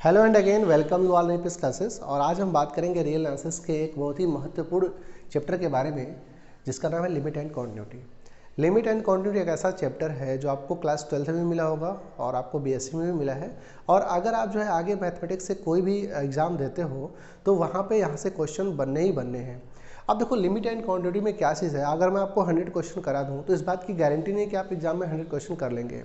Hello and again welcome you all नेपिस classes. और आज हम बात करेंगे रियल एनालिसिस के एक बहुत ही महत्वपूर्ण चैप्टर के बारे में जिसका नाम है limit and continuity. Limit and continuity एक ऐसा चैप्टर है जो आपको क्लास 12 में मिला होगा और आपको बीएससी में भी मिला है। और अगर आप जो है आगे मैथमेटिक्स से कोई भी एग्ज़ाम देते हो तो वहाँ पे यहाँ से क्वेश्चन बनने ही बनने हैं। अब देखो लिमिट एंड क्वांटिटी में क्या चीज़ है, अगर मैं आपको 100 क्वेश्चन करा दूँ तो इस बात की गारंटी नहीं कि आप एग्जाम में 100 क्वेश्चन कर लेंगे।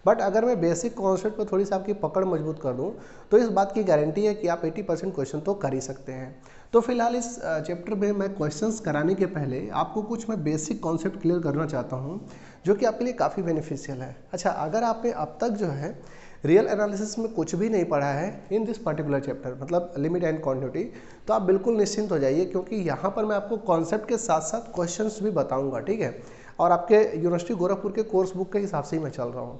बट अगर मैं बेसिक कॉन्सेप्ट पर थोड़ी सी आपकी पकड़ मजबूत कर दूं तो इस बात की गारंटी है कि आप 80% क्वेश्चन तो कर ही सकते हैं। तो फिलहाल इस चैप्टर में मैं क्वेश्चंस कराने के पहले आपको कुछ मैं बेसिक कॉन्सेप्ट क्लियर करना चाहता हूं जो कि आपके लिए काफ़ी बेनिफिशियल है। अच्छा, अगर आपने अब तक जो है रियल एनालिसिस में कुछ भी नहीं पढ़ा है इन दिस पर्टिकुलर चैप्टर मतलब लिमिट एंड क्वांटिटी, तो आप बिल्कुल निश्चिंत हो जाइए क्योंकि यहाँ पर मैं आपको कॉन्सेप्ट के साथ साथ क्वेश्चंस भी बताऊँगा, ठीक है। और आपके यूनिवर्सिटी गोरखपुर के कोर्स बुक के हिसाब से ही मैं चल रहा हूँ।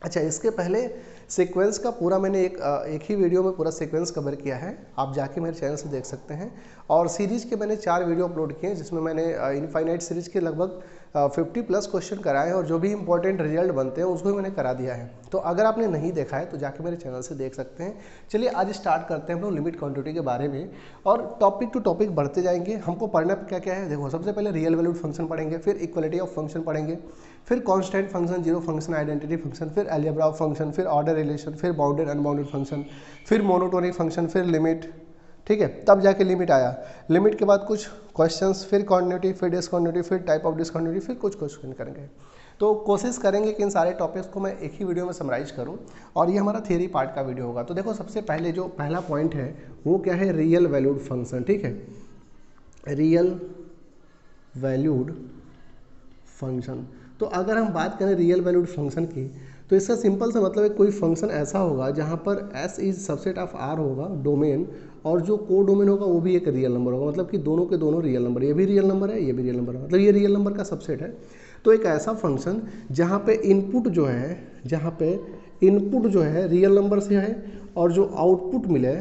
अच्छा, इसके पहले सीक्वेंस का पूरा मैंने एक ही वीडियो में पूरा सीक्वेंस कवर किया है, आप जाके मेरे चैनल से देख सकते हैं। और सीरीज के मैंने 4 वीडियो अपलोड किए हैं जिसमें मैंने इनफाइनाइट सीरीज के लगभग 50+ क्वेश्चन कराए हैं और जो भी इंपॉर्टेंट रिजल्ट बनते हैं उसको भी मैंने करा दिया है। तो अगर आपने नहीं देखा है तो जाके मेरे चैनल से देख सकते हैं। चलिए आज स्टार्ट करते हैं हम लोग लिमिट क्वांटिटी के बारे में और टॉपिक टू टॉपिक बढ़ते जाएंगे। हमको पढ़ना क्या क्या है, देखो सबसे पहले रियल वैल्यूड फंक्शन पढ़ेंगे, फिर इक्वलिटी ऑफ फंक्शन पढ़ेंगे, फिर constant function, zero function, identity function, फिर अलजेब्रा ऑफ फंक्शन, फिर ऑर्डर रिलेशन, फिर बाउंडेड अनबाउंडेड फंक्शन, फिर मोनोटोनिक फंक्शन, फिर लिमिट, ठीक है। तब जाके लिमिट आया। लिमिट के बाद कुछ क्वेश्चंस, फिर कॉन्टिन्यूटी, फिर डिसकॉन्टिन्यूटी, फिर टाइप ऑफ डिसकॉन्टिन्यूटी, फिर कुछ क्वेश्चन करेंगे। तो कोशिश करेंगे कि इन सारे टॉपिक्स को मैं एक ही वीडियो में समराइज करूं और ये हमारा थियरी पार्ट का वीडियो होगा। तो देखो सबसे पहले जो पहला पॉइंट है वो क्या है, रियल वैल्यूड फंक्शन, ठीक है। रियल वैल्यूड फंक्शन, तो अगर हम बात करें रियल वैल्यूड फंक्शन की तो इसका सिंपल सा मतलब है कोई फंक्शन ऐसा होगा जहाँ पर S is subset of R होगा डोमेन, और जो को डोमेन होगा वो भी एक रियल नंबर होगा। मतलब कि दोनों के दोनों रियल नंबर, ये भी रियल नंबर है, ये भी रियल नंबर है, मतलब ये रियल नंबर का सबसेट है। तो एक ऐसा फंक्शन जहाँ पे इनपुट जो है रियल नंबर से है और जो आउटपुट मिले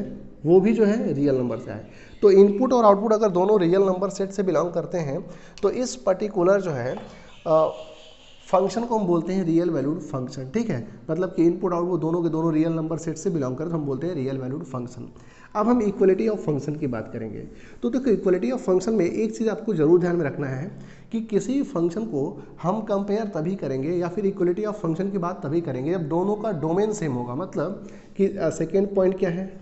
वो भी जो है रियल नंबर से है। तो इनपुट और आउटपुट अगर दोनों रियल नंबर सेट से बिलोंग करते हैं तो इस पर्टिकुलर जो है फंक्शन को हम बोलते हैं रियल वैल्यूड फंक्शन, ठीक है। मतलब कि इनपुट आउटपुट दोनों के दोनों रियल नंबर सेट से बिलोंग करते हैं तो हम बोलते हैं रियल वैल्यूड फंक्शन। अब हम इक्वलिटी ऑफ फंक्शन की बात करेंगे। तो देखो इक्वलिटी ऑफ फंक्शन में एक चीज़ आपको जरूर ध्यान में रखना है कि किसी फंक्शन को हम कंपेयर तभी करेंगे या फिर इक्वलिटी ऑफ फंक्शन की बात तभी करेंगे जब दोनों का डोमेन सेम होगा। मतलब कि सेकेंड पॉइंट क्या है,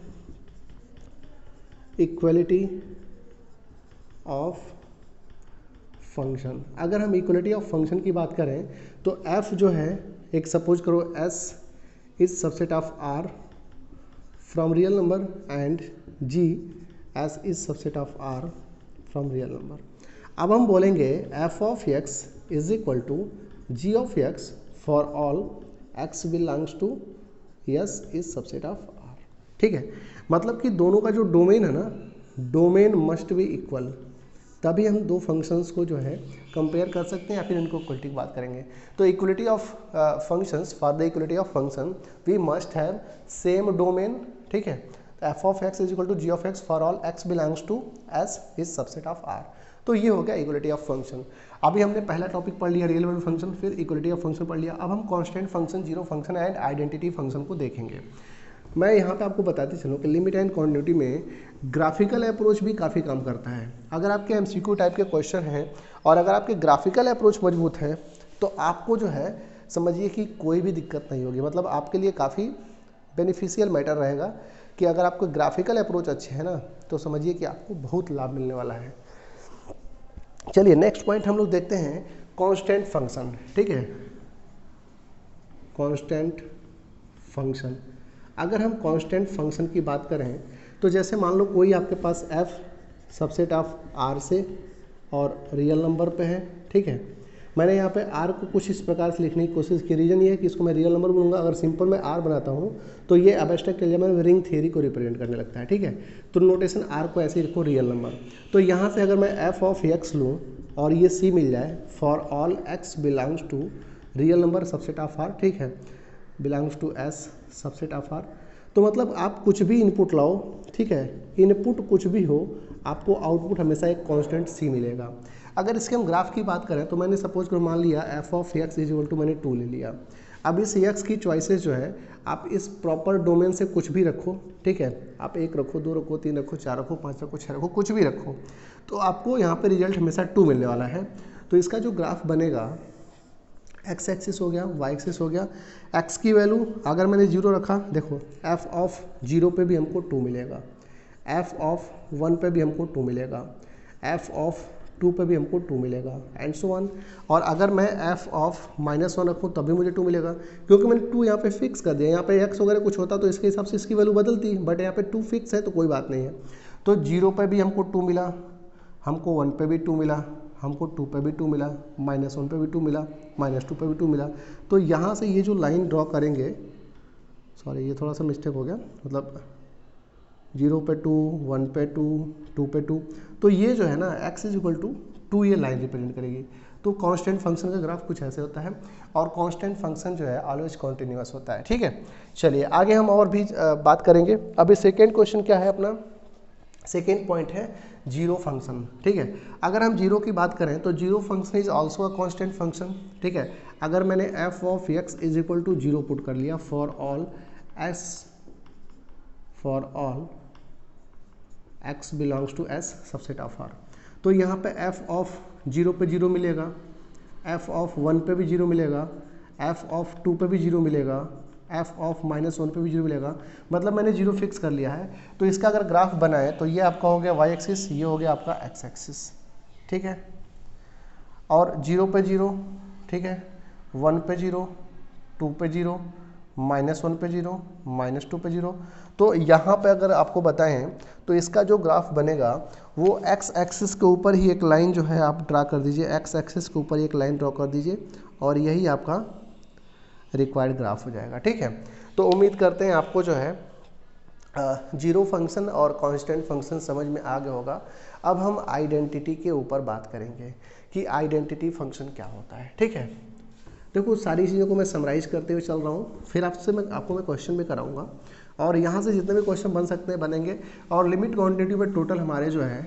इक्वलिटी ऑफ फंक्शन। अगर हम इक्वलिटी ऑफ फंक्शन की बात करें तो f जो है, एक सपोज करो s is subset of r from real number and g s is subset of r from real number. अब हम बोलेंगे f of x is equal to g of x for all x belongs to s is subset of r, ठीक है। मतलब कि दोनों का जो डोमेन है ना, डोमेन मस्ट बी इक्वल, तभी हम दो फंक्शंस को जो है कंपेयर कर सकते हैं या फिर इनको इक्वलिटी की बात करेंगे। तो equality of functions, for the equality of function we must have same domain, ठीक है। F of x is equal to G of X for all X belongs to S is subset of R. तो ये हो गया equality of function. अभी हमने पहला topic पढ़ लिया रियल वैल्यूड फंक्शन, फिर इक्वलिटी ऑफ फंक्शन पढ़ लिया। अब हम constant function, zero function and identity function को देखेंगे। मैं यहाँ पे आपको बताते चलूँ कि लिमिट एंड क्वांटिटी में ग्राफिकल अप्रोच भी काफ़ी काम करता है। अगर आपके एमसीक्यू टाइप के क्वेश्चन हैं और अगर आपके ग्राफिकल अप्रोच मजबूत है तो आपको जो है समझिए कि कोई भी दिक्कत नहीं होगी। मतलब आपके लिए काफ़ी बेनिफिशियल मैटर रहेगा कि अगर आपको ग्राफिकल अप्रोच अच्छे है ना तो समझिए कि आपको बहुत लाभ मिलने वाला है। चलिए नेक्स्ट पॉइंट हम लोग देखते हैं, कॉन्स्टेंट फंक्शन, ठीक है। कॉन्स्टेंट फंक्शन, अगर हम कांस्टेंट फंक्शन की बात करें तो जैसे मान लो कोई आपके पास f सबसेट ऑफ r से और रियल नंबर पे है, ठीक है। मैंने यहाँ पे r को कुछ इस प्रकार से लिखने की कोशिश की, रीजन ये है कि इसको मैं रियल नंबर बोलूँगा। अगर सिंपल मैं r बनाता हूँ तो ये एब्स्ट्रैक्ट एलिमेंट में रिंग थ्योरी को रिप्रेजेंट करने लगता है, ठीक है। तो नोटेशन r को ऐसे ही रखो रियल नंबर। तो यहाँ से अगर मैं f ऑफ x लूँ और ये c मिल जाए for all x belongs to real number subset of r, ठीक है, belongs to s subset of r। तो मतलब आप कुछ भी इनपुट लाओ, ठीक है, इनपुट कुछ भी हो आपको आउटपुट हमेशा एक कांस्टेंट c मिलेगा। अगर इसके हम ग्राफ की बात करें तो मैंने सपोज करो मान लिया f of x is equal to मैंने 2 ले लिया। अब इस एक्स की चॉइसेस जो है आप इस प्रॉपर डोमेन से कुछ भी रखो, ठीक है, आप 1 रखो, 2 रखो, 3 रखो, 4 रखो, 5 रखो, 6 रखो, कुछ भी रखो, तो आपको यहाँ पे रिजल्ट हमेशा 2 मिलने वाला है। तो इसका जो ग्राफ बनेगा, एक्स एक्सिस हो गया, वाई एक्सिस हो गया, एक्स की वैल्यू अगर मैंने 0 रखा, देखो एफ ऑफ 0 पे भी हमको 2 मिलेगा, एफ ऑफ 1 पे भी हमको 2 मिलेगा, एफ ऑफ 2 पे भी हमको 2 मिलेगा, एंड सो ऑन। और अगर मैं एफ ऑफ -1 रखूँ तब भी मुझे 2 मिलेगा, क्योंकि मैंने 2 यहाँ पे फिक्स कर दिया। यहाँ पे एक्स वगैरह कुछ होता तो इसके हिसाब से इसकी वैल्यू बदलती, बट यहाँ पे 2 फिक्स है तो कोई बात नहीं है। तो 0 पे भी हमको 2 मिला, हमको 1 पे भी 2 मिला, हमको 2 पे भी 2 मिला, -1 पे भी 2 मिला, -2 पे भी 2 मिला। तो यहाँ से ये जो लाइन ड्रॉ करेंगे, सॉरी ये थोड़ा सा मिस्टेक हो गया, मतलब 0 पे 2, 1 पे 2, 2 पे 2, तो ये जो है ना x = 2 ये लाइन रिप्रेजेंट करेगी। तो कांस्टेंट फंक्शन का ग्राफ कुछ ऐसे होता है, और कांस्टेंट फंक्शन जो है ऑलवेज कॉन्टिन्यूअस होता है, ठीक है। चलिए आगे हम और भी बात करेंगे। अभी सेकेंड क्वेश्चन क्या है अपना, सेकेंड पॉइंट है जीरो फंक्शन, ठीक है। अगर हम जीरो की बात करें तो zero function is also a constant function, ठीक है। अगर मैंने एफ ऑफ एक्स = 0 पुट कर लिया for all x belongs to S subset of R, तो यहाँ पे f ऑफ 0 पे 0 मिलेगा, f ऑफ 1 पे भी 0 मिलेगा, f ऑफ 2 पे भी 0 मिलेगा, f ऑफ -1 पे भी 0 मिलेगा। मतलब मैंने 0 फिक्स कर लिया है। तो इसका अगर ग्राफ बनाए तो ये आपका हो गया y एक्सिस, ये हो गया आपका x एक्सिस, ठीक है। और 0 पे 0, ठीक है, 1 पे 0, 2 पे 0, -1 पे 0, -2 पे 0। तो यहाँ पे अगर आपको बताएं तो इसका जो ग्राफ बनेगा वो x एक्सिस के ऊपर ही एक लाइन जो है आप ड्रा कर दीजिए, x एक्सिस के ऊपर एक लाइन ड्रॉ कर दीजिए, और यही आपका रिक्वायर्ड ग्राफ हो जाएगा, ठीक है। तो उम्मीद करते हैं आपको जो है जीरो फंक्शन और कांस्टेंट फंक्शन समझ में आ गया होगा। अब हम आइडेंटिटी के ऊपर बात करेंगे कि आइडेंटिटी फंक्शन क्या होता है, ठीक है। देखो सारी चीज़ों को मैं समराइज करते हुए चल रहा हूँ, फिर आपको मैं क्वेश्चन भी कराऊंगा, और यहाँ से जितने भी क्वेश्चन बन सकते हैं बनेंगे। और लिमिट क्वांटिटी में टोटल हमारे जो है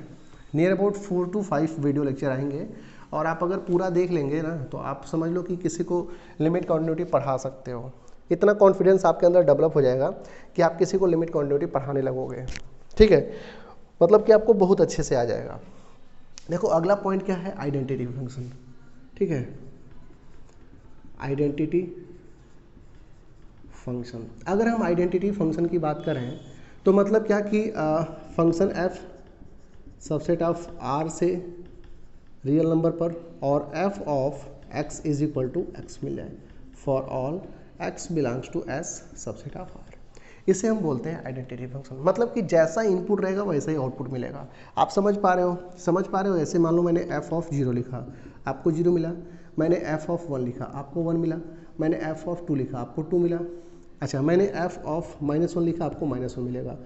near about 4 to 5 video lecture आएंगे, और आप अगर पूरा देख लेंगे ना तो आप समझ लो कि किसी को लिमिट क्वांटिटी पढ़ा सकते हो। इतना कॉन्फिडेंस आपके अंदर डेवलप हो जाएगा कि आप किसी को लिमिट क्वांटिटी पढ़ाने लगोगे, ठीक है, मतलब कि आपको बहुत अच्छे से आ जाएगा। देखो अगला पॉइंट क्या है, आइडेंटिटी फंक्शन, ठीक है। आइडेंटिटी फंक्शन, अगर हम आइडेंटिटी फंक्शन की बात करें तो मतलब क्या कि function f subset of R से रियल नंबर पर, और f ऑफ x = x मिल जाए for all x belongs to S subset of R। इसे हम बोलते हैं आइडेंटिटी फंक्शन। मतलब कि जैसा इनपुट रहेगा वैसा ही आउटपुट मिलेगा। आप समझ पा रहे हो। ऐसे मान लो मैंने f ऑफ 0 लिखा, आपको 0 मिला। मैंने f ऑफ 1 लिखा, आपको 1 मिला। मैंने f ऑफ 2 लिखा, आपको 2 मिला। अच्छा, मैंने f ऑफ -1 लिखा, आपको -1 मिलेगा।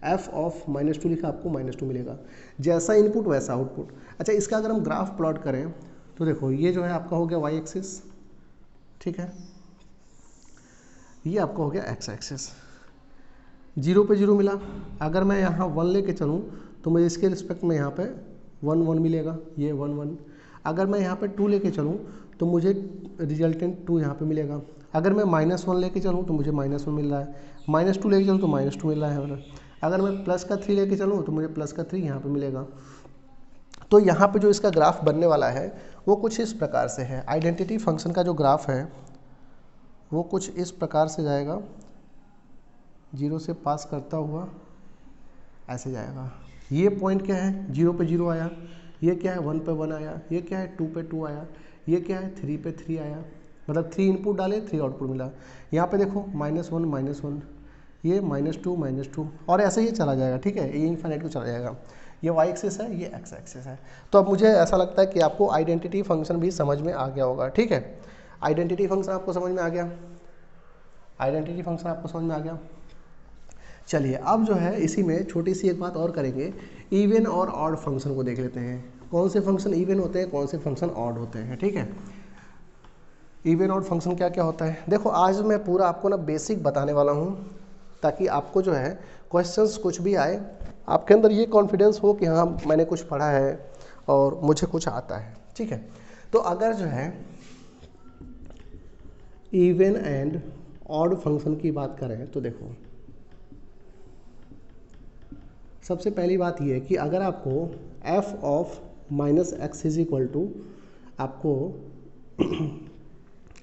f ऑफ -2 लिखा, आपको -2 मिलेगा। जैसा इनपुट वैसा आउटपुट। अच्छा, इसका अगर हम ग्राफ प्लॉट करें तो देखो ये जो है आपका हो गया y एक्सिस, ठीक है, ये आपका हो गया x एक्सिस। 0 पे 0 मिला, अगर मैं यहाँ 1 लेके चलूँ तो मुझे इसके रिस्पेक्ट में यहाँ पे 1 1 मिलेगा, ये 1 1। अगर मैं यहाँ पे 2 लेके चलूँ तो मुझे रिजल्टेंट 2 यहाँ पे मिलेगा। अगर मैं -1 लेके चलूँ तो मुझे -1 मिल रहा है, -2 लेके चलूँ तो -2 मिल रहा है। अगर मैं प्लस का 3 लेके चलूँ तो मुझे प्लस का 3 यहाँ पे मिलेगा। तो यहाँ पे जो इसका ग्राफ बनने वाला है वो कुछ इस प्रकार से है। आइडेंटिटी फंक्शन का जो ग्राफ है वो कुछ इस प्रकार से जाएगा, 0 से पास करता हुआ ऐसे जाएगा। ये पॉइंट क्या है, 0 पे 0 आया, ये क्या है 1 पे 1 आया, ये क्या है 2 पे 2 आया, ये क्या है 3 पे 3 आया। मतलब 3 इनपुट डाले 3 आउटपुट मिला। यहाँ पे देखो -1 -1, ये -2 -2, और ऐसे ही चला जाएगा, ठीक है, ये इनफाइनाइट को चला जाएगा। ये y एक्सिस है, ये x एक्सिस है। तो अब मुझे ऐसा लगता है कि आपको आइडेंटिटी फंक्शन भी समझ में आ गया होगा, ठीक है। आइडेंटिटी फंक्शन आपको समझ में आ गया, आइडेंटिटी फंक्शन आपको समझ में आ गया। चलिए अब जो है इसी में छोटी सी एक बात और करेंगे, इवन और ऑड फंक्शन को देख लेते हैं। कौन से फंक्शन इवन होते हैं, कौन से फंक्शन ऑड होते हैं, ठीक है। इवन ऑड फंक्शन क्या क्या होता है, देखो आज मैं पूरा आपको ना बेसिक बताने वाला हूँ, ताकि आपको जो है क्वेश्चंस कुछ भी आए आपके अंदर ये कॉन्फिडेंस हो कि हाँ मैंने कुछ पढ़ा है और मुझे कुछ आता है, ठीक है। तो अगर जो है इवन एंड ऑड फंक्शन की बात करें तो देखो, सबसे पहली बात यह है कि अगर आपको f of minus X is equal to आपको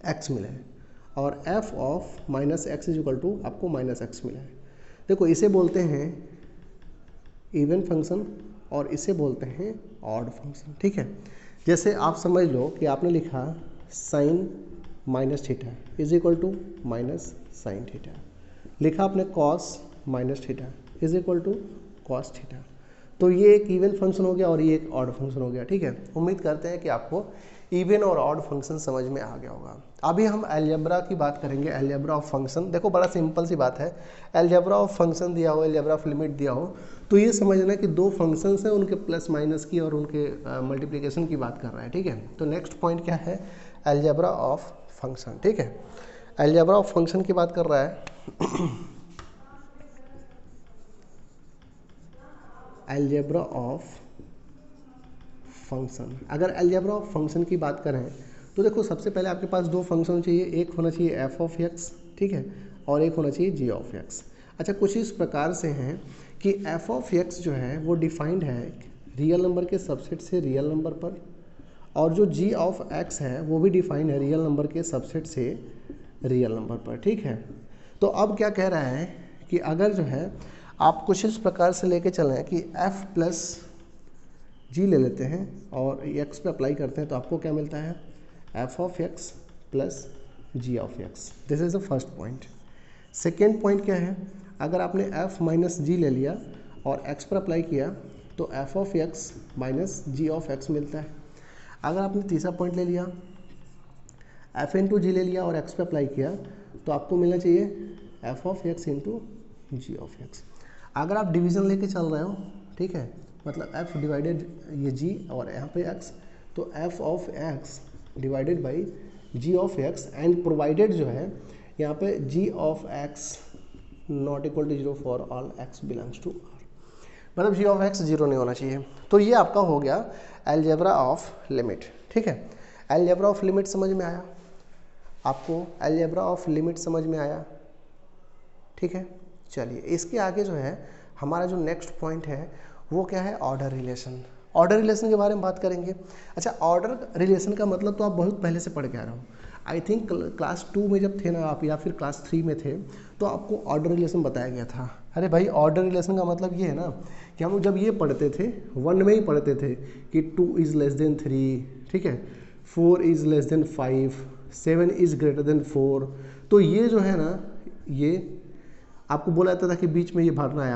x मिला है और f of minus X is equal to आपको माइनस एक्स मिला है, देखो इसे बोलते हैं इवन फंक्शन और इसे बोलते हैं ऑड फंक्शन। ठीक है, जैसे आप समझ लो कि आपने लिखा sine minus theta is equal to minus sine theta, लिखा आपने cos minus theta is equal to cos theta, तो ये एक इवन फंक्शन हो गया और ये एक ऑड फंक्शन हो गया। ठीक है, उम्मीद करते हैं कि आपको इवन और ऑड फंक्शन समझ में आ गया होगा। अभी हम अलजेब्रा की बात करेंगे, अलजेब्रा ऑफ फंक्शन। देखो बड़ा सिंपल सी बात है, अलजेब्रा ऑफ फंक्शन दिया हो, अलजेब्रा ऑफ लिमिट दिया हो, तो ये समझना कि दो फंक्शंस हैं, उनके प्लस माइनस की और उनके मल्टीप्लिकेशन की बात कर रहा है। ठीक है, तो नेक्स्ट पॉइंट क्या है, अलजेब्रा ऑफ फंक्शन। ठीक है, अलजेब्रा ऑफ फंक्शन की बात कर रहा है अलजेब्रा ऑफ फंक्शन। अगर अलजेब्रा ऑफ फंक्शन की बात करें तो देखो सबसे पहले आपके पास दो फंक्शन चाहिए, एक होना चाहिए एफ ऑफ एक्स, ठीक है, और एक होना चाहिए जी ऑफ एक्स। अच्छा, कुछ इस प्रकार से हैं कि एफ ऑफ एक्स जो है वो डिफाइंड है रियल नंबर के सबसेट से रियल नंबर पर, और जो जी ऑफ एक्स है वो भी डिफाइंड है रियल नंबर के सबसेट से रियल नंबर पर। ठीक है, तो अब क्या कह रहा है कि अगर जो है आप कुछ इस प्रकार से लेके चलें कि f प्लस जी ले लेते हैं और x पे अप्लाई करते हैं तो आपको क्या मिलता है, f of x plus G of X. This is the first point. Second point क्या है, अगर आपने f माइनस जी ले लिया और x पर अप्लाई किया तो f of x minus G of X मिलता है। अगर आपने तीसरा पॉइंट ले लिया, f इंटू जी ले लिया और x पे अप्लाई किया तो आपको मिलना चाहिए f of x into G of X. अगर आप डिवीज़न लेके चल रहे हो, ठीक है, मतलब f डिवाइडेड ये g और यहाँ पे x, तो f of x divided by g of x and provided जो है यहाँ पे g of x not equal to 0 for all x belongs to r, मतलब g ऑफ x 0 नहीं होना चाहिए। तो ये आपका हो गया अलजेब्रा ऑफ लिमिट। ठीक है, अलजेब्रा ऑफ लिमिट समझ में आया आपको, अलजेब्रा ऑफ लिमिट समझ में आया। ठीक है, चलिए इसके आगे जो है हमारा जो नेक्स्ट पॉइंट है वो क्या है, ऑर्डर रिलेशन। ऑर्डर रिलेशन के बारे में बात करेंगे। अच्छा, ऑर्डर रिलेशन का मतलब तो आप बहुत पहले से पढ़ के आ रहे हो, आई थिंक क्लास 2 में जब थे ना आप, या फिर क्लास 3 में थे, तो आपको ऑर्डर रिलेशन बताया गया था। अरे भाई, ऑर्डर रिलेशन का मतलब ये है ना कि हम जब ये पढ़ते थे 1 में ही पढ़ते थे कि 2 इज़ लेस देन 3, ठीक है, 4 is less than 5, 7 is greater than 4, तो ये जो है ना, ये आपको बोला जाता था कि बीच में ये भरना है,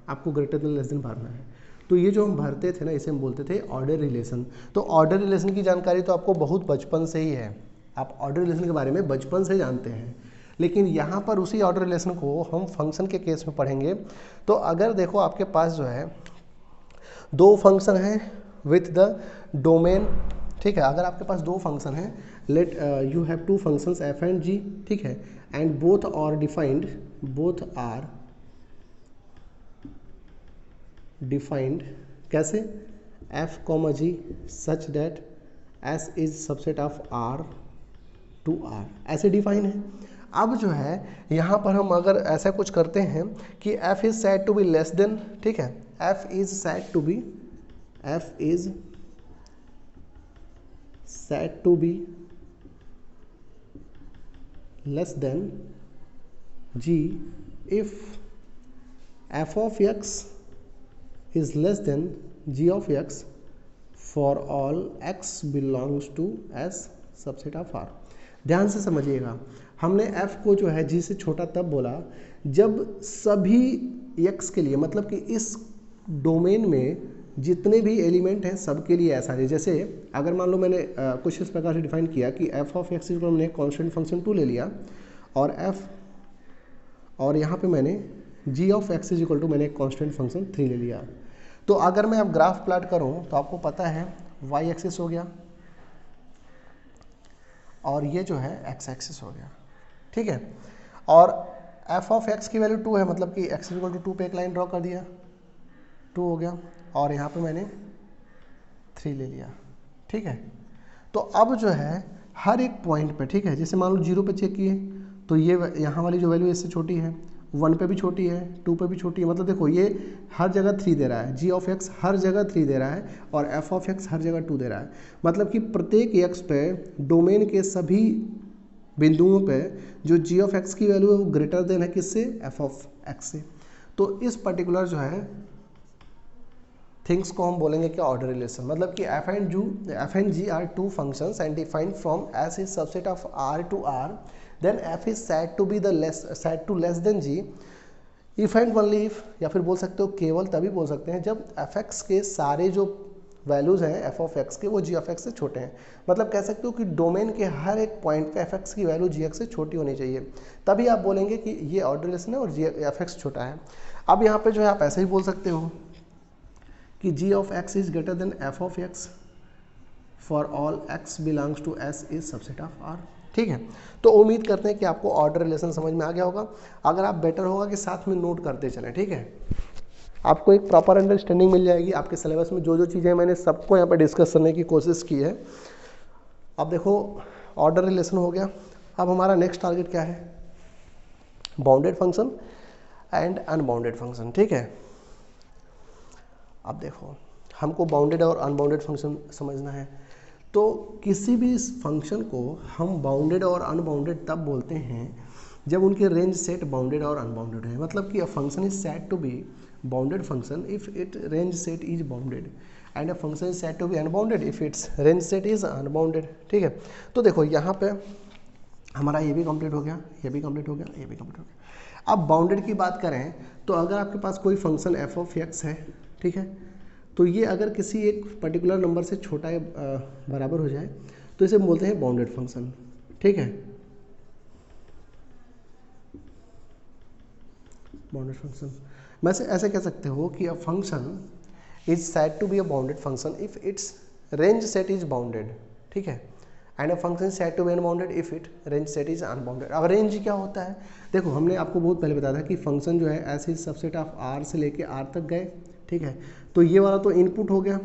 आपको ग्रेटर देन लेस देन भरना है। तो ये जो हम भरते थे ना, इसे हम बोलते थे ऑर्डर रिलेशन। तो ऑर्डर रिलेशन की जानकारी तो आपको बहुत बचपन से ही है, आप ऑर्डर रिलेशन के बारे में बचपन से जानते हैं, लेकिन यहाँ पर उसी ऑर्डर रिलेशन को हम फंक्शन के केस में पढ़ेंगे। तो अगर देखो आपके पास जो है दो फंक्शन हैं विथ द डोमेन, ठीक है, अगर आपके पास दो फंक्शन हैं, let you have two functions f and g, ठीक है, एंड बोथ आर डिफाइंड कैसे, f comma g such that s is subset of r to r, ऐसे डिफाइन है। अब जो है यहाँ पर हम अगर ऐसा कुछ करते हैं कि f is said to be less than, ठीक है, f is said to be less than g if f of x is less than g of x for all x belongs to s subset of r। ध्यान से समझिएगा, हमने f को जो है g से छोटा तब बोला जब सभी x के लिए, मतलब कि इस डोमेन में जितने भी एलिमेंट हैं सबके लिए ऐसा है। जैसे अगर मान लो मैंने कुछ इस प्रकार से डिफाइन किया कि f ऑफ x इक्वल हमने कांस्टेंट फंक्शन 2 ले लिया और और यहाँ पे मैंने g of x is equal to मैंने एक कांस्टेंट फंक्शन 3 ले लिया। तो अगर मैं अब ग्राफ प्लाट करूँ तो आपको पता है y एक्सिस हो गया और ये जो है x एक्सिस हो गया, ठीक है, और f ऑफ x की वैल्यू 2 है, मतलब कि x इक्वल टू 2 पे एक लाइन ड्रॉ कर दिया, 2 हो गया, और यहाँ पे मैंने 3 ले लिया, ठीक है। तो अब जो है हर एक पॉइंट पे, ठीक है, जैसे मान लो 0 पे चेक किए तो ये यहाँ वाली जो वैल्यू इससे छोटी है, 1 पे भी छोटी है, 2 पे भी छोटी है, मतलब देखो ये हर जगह 3 दे रहा है, g ऑफ x हर जगह 3 दे रहा है और f ऑफ x हर जगह 2 दे रहा है। मतलब कि प्रत्येक x पे डोमेन के सभी बिंदुओं पे जो g ऑफ x की वैल्यू है वो ग्रेटर देन है किससे, f ऑफ x से। तो इस पर्टिकुलर जो है थिंग्स को हम बोलेंगे क्या, ऑर्डर रिलेशन। मतलब कि f and g are two functions and defined from s is subset of r to r, then f is said to be the said to less than g if and only if, या फिर बोल सकते हो केवल तभी बोल सकते हैं जब f(x) के सारे जो वैल्यूज हैं f ऑफ x के वो g ऑफ x से छोटे हैं। मतलब कह सकते हो कि डोमेन के हर एक पॉइंट पे f(x) की वैल्यू g(x) से छोटी होनी चाहिए, तभी आप बोलेंगे कि ये ऑर्डर रिलेशन है और f(x) छोटा है। अब यहाँ पे जो है आप ऐसे ही बोल सकते हो कि g of x is greater than f of x for all x belongs to s is subset of r। ठीक है, तो उम्मीद करते हैं कि आपको ऑर्डर रिलेशन समझ में आ गया होगा। अगर आप बेटर होगा कि साथ में नोट करते चलें, ठीक है, आपको एक प्रॉपर अंडरस्टैंडिंग मिल जाएगी। आपके सिलेबस में जो जो चीज़ें मैंने सबको यहाँ पर डिस्कस करने की कोशिश की है। अब देखो ऑर्डर रिलेशन हो गया, अब हमारा नेक्स्ट टारगेट क्या है, bounded function and unbounded function. ठीक है, अब देखो हमको बाउंडेड और अनबाउंडेड फंक्शन समझना है। तो किसी भी फंक्शन को हम बाउंडेड और अनबाउंडेड तब बोलते हैं जब उनके रेंज सेट बाउंडेड और अनबाउंडेड है। मतलब कि a function is said to be bounded function if it range set is bounded and a function is said to be unbounded if its range set is unbounded. ठीक है, तो देखो यहाँ पे हमारा ये भी कंप्लीट हो गया, ये भी कंप्लीट हो गया, ये भी कंप्लीट हो गया। अब बाउंडेड की बात करें तो अगर आपके पास कोई फंक्शन f ऑफ x है, ठीक है, तो ये अगर किसी एक पर्टिकुलर नंबर से छोटा या बराबर हो जाए तो इसे बोलते हैं बाउंडेड फंक्शन। ठीक है, बाउंडेड फंक्शन मैं से ऐसे कह सकते हो कि a function is said to be a bounded function if its range set is bounded. ठीक है, and a function is said to be unbounded if it range set is unbounded. अब रेंज क्या होता है, देखो हमने आपको बहुत पहले बताया था कि फंक्शन जो है ऐसे सबसेट ऑफ r से लेके r तक गए। ठीक है, तो ये वाला तो इनपुट हो गया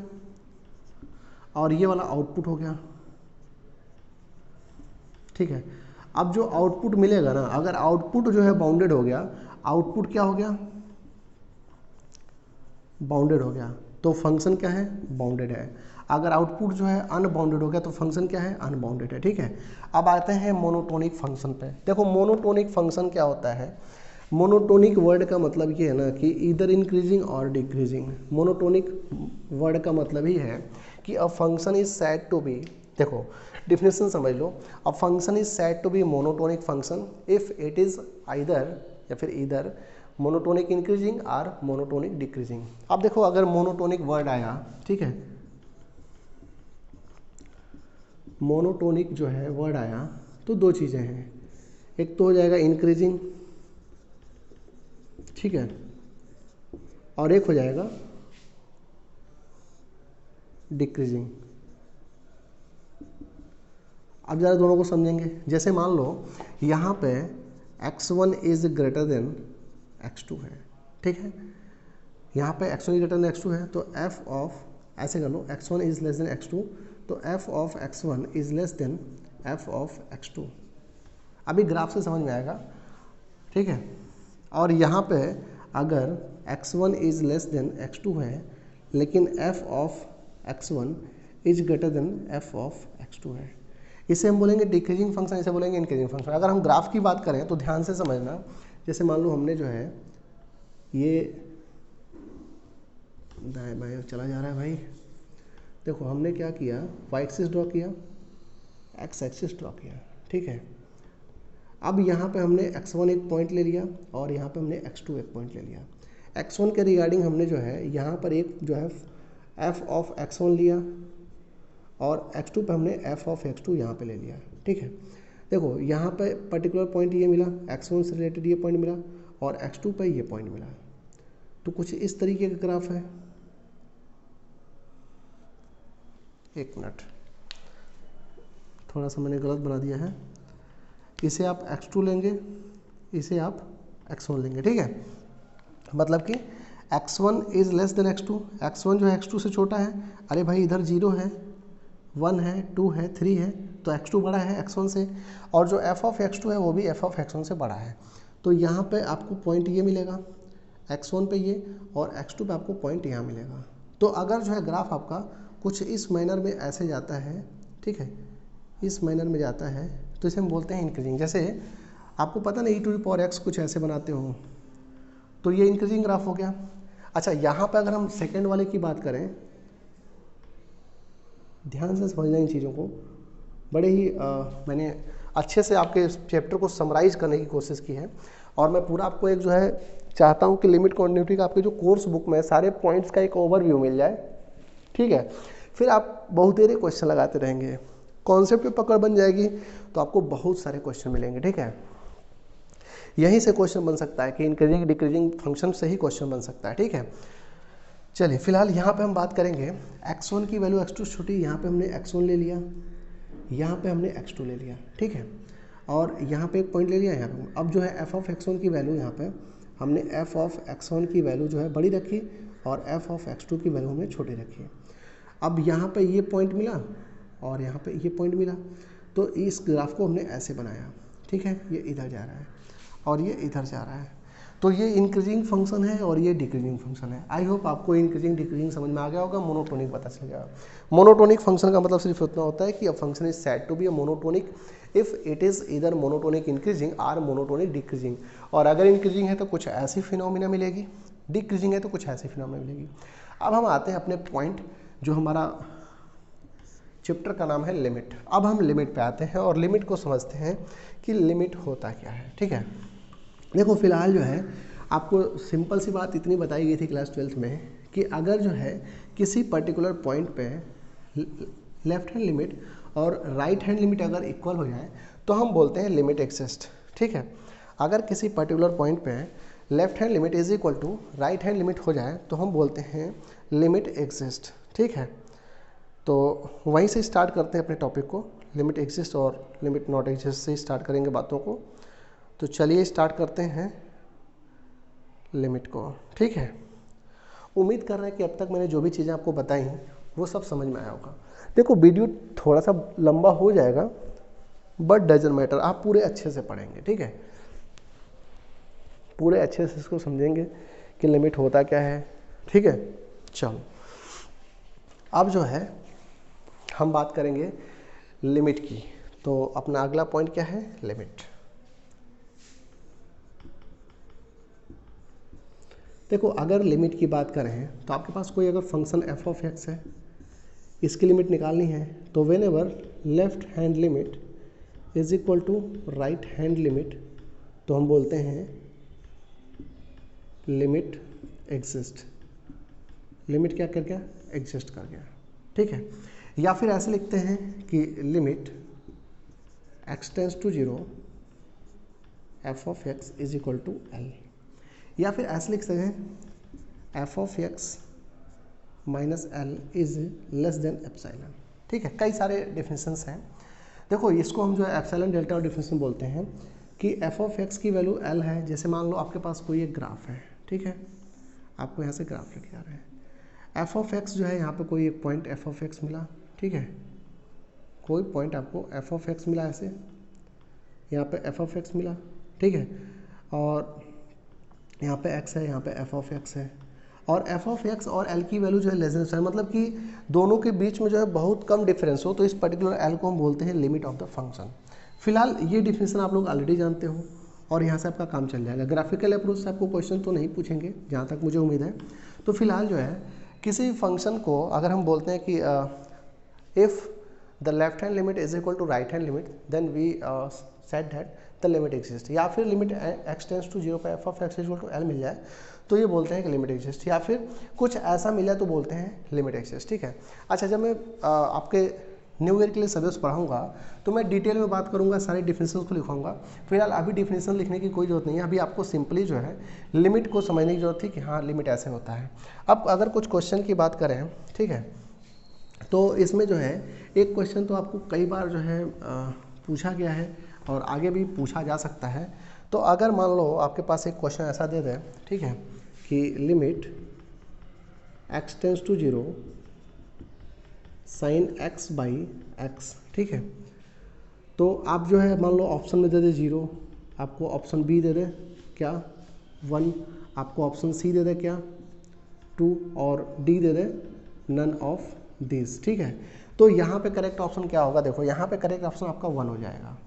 और ये वाला आउटपुट हो गया। ठीक है, अब जो आउटपुट मिलेगा ना, अगर आउटपुट जो है बाउंडेड हो गया, आउटपुट क्या हो गया, बाउंडेड हो गया, तो फंक्शन क्या है, बाउंडेड है। अगर आउटपुट जो है अनबाउंडेड हो गया तो फंक्शन क्या है, अनबाउंडेड है। ठीक है, अब आते हैं मोनोटोनिक फंक्शन पे। देखो मोनोटोनिक फंक्शन क्या होता है, मोनोटोनिक वर्ड का मतलब ये है ना कि इधर इंक्रीजिंग और डिक्रीजिंग। मोनोटोनिक वर्ड का मतलब ही है कि a function is said to be, देखो डिफिनेशन समझ लो, a function is said to be monotonic function if it is either, या फिर इधर मोनोटोनिक इंक्रीजिंग और मोनोटोनिक डिक्रीजिंग। अब देखो अगर मोनोटोनिक वर्ड आया, ठीक है, मोनोटोनिक जो है वर्ड आया तो दो चीज़ें हैं, एक तो हो जाएगा इंक्रीजिंग, ठीक है, और एक हो जाएगा डिक्रीजिंग। अब ज़रा दोनों को समझेंगे। जैसे मान लो यहाँ पे x1 is greater then x2 है, ठीक है, यहाँ पे x1 is greater then x2 है, तो f ऑफ, ऐसे कर लो, x1 is less then x2, तो f of x1 is less then f of x2। अभी ग्राफ से समझ में आएगा, ठीक है। और यहाँ पे अगर x1 is less then x2 है लेकिन f of x1 is greater than f of x2 है, इसे हम बोलेंगे डिक्रीजिंग फंक्शन, इसे बोलेंगे इंक्रीजिंग फंक्शन। अगर हम ग्राफ की बात करें तो ध्यान से समझना, जैसे मान लो हमने जो है ये दाएं बाएं चला जा रहा है भाई, देखो हमने क्या किया, y एक्सिस ड्रॉ किया, x एक्सिस ड्रॉ किया, ठीक है। अब यहाँ पे हमने x1 एक पॉइंट ले लिया और यहाँ पे हमने x2 एक पॉइंट ले लिया। x1 के रिगार्डिंग हमने जो है यहाँ पर एक जो है f ऑफ x1 लिया और x2 पे हमने f ऑफ x2 यहाँ पे ले लिया, ठीक है। देखो यहाँ पे पर्टिकुलर पॉइंट ये मिला, x1 से रिलेटेड ये पॉइंट मिला और x2 पे ये पॉइंट मिला, तो कुछ इस तरीके का ग्राफ है। एक मिनट, थोड़ा सा मैंने गलत बना दिया है, इसे आप x2 लेंगे, इसे आप x1 लेंगे, ठीक है। मतलब कि x1 is less then x2, x1 जो है x2 से छोटा है, अरे भाई इधर 0 है, 1 है, 2 है, 3 है, तो x2 बड़ा है x1 से, और जो f ऑफ x2 है वो भी f ऑफ x1 से बड़ा है। तो यहाँ पे आपको पॉइंट ये मिलेगा x1 पे ये, और x2 पे आपको पॉइंट यहाँ मिलेगा। तो अगर जो है ग्राफ आपका कुछ इस मैनर में ऐसे जाता है, ठीक है, इस मैनर में जाता है, तो इसे हम बोलते हैं इंक्रीजिंग। जैसे आपको पता नहीं e⁴x कुछ ऐसे बनाते हो, तो ये इंक्रीजिंग ग्राफ हो गया। अच्छा, यहाँ पे अगर हम सेकेंड वाले की बात करें, ध्यान से समझना इन चीज़ों को, बड़े ही मैंने अच्छे से आपके चैप्टर को समराइज करने की कोशिश की है, और मैं पूरा आपको एक जो है चाहता हूँ कि लिमिट कॉन्टिन्यूटी का आपके जो कोर्स बुक में सारे पॉइंट्स का एक ओवरव्यू मिल जाए, ठीक है। फिर आप बहुत देर क्वेश्चन लगाते रहेंगे, कॉन्सेप्ट पे पकड़ बन जाएगी तो आपको बहुत सारे क्वेश्चन मिलेंगे, ठीक है। यहीं से क्वेश्चन बन सकता है कि इंक्रीजिंग डिक्रीजिंग फंक्शन से ही क्वेश्चन बन सकता है, ठीक है। चलिए फिलहाल यहाँ पे हम बात करेंगे x1 की वैल्यू x2 छोटी, यहाँ पे हमने x1 ले लिया, यहाँ पे हमने x2 ले लिया, ठीक है, और यहाँ पे एक पॉइंट ले लिया यहाँ पे। अब जो है f ऑफ x1 की वैल्यू यहाँ पे हमने f ऑफ x1 की वैल्यू जो है बड़ी रखी, और f ऑफ x2 की वैल्यू हमने छोटी रखी। अब यहाँ पे ये पॉइंट मिला और यहाँ पे ये पॉइंट मिला, तो इस ग्राफ को हमने ऐसे बनाया, ठीक है, ये इधर जा रहा है और ये इधर जा रहा है। तो ये इंक्रीजिंग फंक्शन है और ये डिक्रीजिंग फंक्शन है। आई होप आपको इंक्रीजिंग डिक्रीजिंग समझ में आ गया होगा, मोनोटोनिक पता चल गया। मोनोटोनिक फंक्शन का मतलब सिर्फ इतना होता है कि a function is said to be a monotonic if it is either monotonic increasing or monotonic decreasing. और अगर इंक्रीजिंग है तो कुछ ऐसी फिनोमिना मिलेगी, डिक्रीजिंग है तो कुछ ऐसी फिनोमिना मिलेगी। अब हम आते हैं अपने पॉइंट, जो हमारा चैप्टर का नाम है लिमिट। अब हम लिमिट पे आते हैं और लिमिट को समझते हैं कि लिमिट होता क्या है, ठीक है। देखो फिलहाल जो है आपको सिंपल सी बात इतनी बताई गई थी क्लास 12th में कि अगर जो है किसी पर्टिकुलर पॉइंट पे लेफ्ट हैंड लिमिट और राइट हैंड लिमिट अगर इक्वल हो जाए तो हम बोलते हैं लिमिट एक्सिस्ट, ठीक है। अगर किसी पर्टिकुलर पॉइंट पे left hand limit is equal to right hand limit हो जाए तो हम बोलते हैं लिमिट एक्सिस्ट, ठीक है। तो वहीं से स्टार्ट करते हैं अपने टॉपिक को, लिमिट एक्सिस्ट और लिमिट नॉट एक्सिस्ट से स्टार्ट करेंगे बातों को। तो चलिए स्टार्ट करते हैं लिमिट को, ठीक है। उम्मीद कर रहे हैं कि अब तक मैंने जो भी चीज़ें आपको बताई वो सब समझ में आया होगा। देखो वीडियो थोड़ा सा लंबा हो जाएगा बट डजंट मैटर, आप पूरे अच्छे से पढ़ेंगे, ठीक है, पूरे अच्छे से इसको समझेंगे कि लिमिट होता क्या है, ठीक है। चलो अब जो है हम बात करेंगे लिमिट की। तो अपना अगला पॉइंट क्या है, लिमिट। देखो अगर लिमिट की बात करें तो आपके पास कोई अगर फंक्शन f ऑफ x है, इसकी लिमिट निकालनी है, तो whenever left hand limit is equal to right hand limit, तो हम बोलते हैं लिमिट एग्जिस्ट। लिमिट क्या कर गया, एग्जिस्ट कर गया, ठीक है। या फिर ऐसे लिखते हैं कि limit x tends to 0 f of x is equal to l। या फिर ऐसे लिख सकते हैं f of x minus l is less than epsilon, ठीक है। कई सारे डिफिनेशंस हैं। देखो इसको हम जो है एप्सिलॉन डेल्टा और डिफिनेशन बोलते हैं कि f ऑफ x की वैल्यू l है। जैसे मान लो आपके पास कोई एक ग्राफ है, ठीक है, आपको यहाँ से ग्राफ लेके आ रहे हैं, f ऑफ x जो है यहाँ पे कोई एक पॉइंट f ऑफ x मिला, ठीक है, कोई पॉइंट आपको f ऑफ x मिला, ऐसे यहाँ पे f ऑफ x मिला, ठीक है, और यहाँ पे x है, यहाँ पे f ऑफ x है, और f ऑफ x और l की वैल्यू जो है लेस देन है, मतलब कि दोनों के बीच में जो है बहुत कम डिफरेंस हो, तो इस पर्टिकुलर l को हम बोलते हैं लिमिट ऑफ द फंक्शन। फिलहाल ये डिफिनेशन आप लोग ऑलरेडी जानते हो और यहाँ से आपका काम चल जाएगा। ग्राफिकल अप्रोच से आपको क्वेश्चन तो नहीं पूछेंगे जहाँ तक मुझे उम्मीद है। तो फिलहाल जो है किसी फंक्शन को अगर हम बोलते हैं कि if the left hand limit is equal to right hand limit then we said that the limit exist, या फिर लिमिट x टेंस टू 0 पे f of x equal to l मिल जाए तो ये बोलते हैं कि लिमिट एग्जिस्ट, या फिर कुछ ऐसा मिला तो बोलते हैं लिमिट एग्जिस्ट, ठीक है। अच्छा, जब मैं आपके न्यू ईयर के लिए सब्जेक्ट्स पढ़ाऊंगा तो मैं डिटेल में बात करूंगा, सारे डिफिनेशन को लिखवाऊंगा। फिलहाल अभी डिफिनेशन लिखने की कोई जरूरत नहीं है, अभी आपको सिंपली जो है लिमिट को समझने की जरूरत थी कि हाँ लिमिट ऐसे होता है। अब अगर कुछ क्वेश्चन की बात करें, ठीक है, तो इसमें जो है एक क्वेश्चन तो आपको कई बार जो है पूछा गया है और आगे भी पूछा जा सकता है। तो अगर मान लो आपके पास एक क्वेश्चन ऐसा दे दें, ठीक है, कि limit x tends to 0 sine x by x, ठीक है। तो आप जो है मान लो ऑप्शन में दे दे 0, आपको ऑप्शन बी दे दे क्या 1, आपको ऑप्शन सी दे दे क्या 2 और डी दे दे नन ऑफ दिस, ठीक है। तो यहाँ पे करेक्ट ऑप्शन क्या होगा, देखो यहाँ पे करेक्ट ऑप्शन आपका 1 हो जाएगा,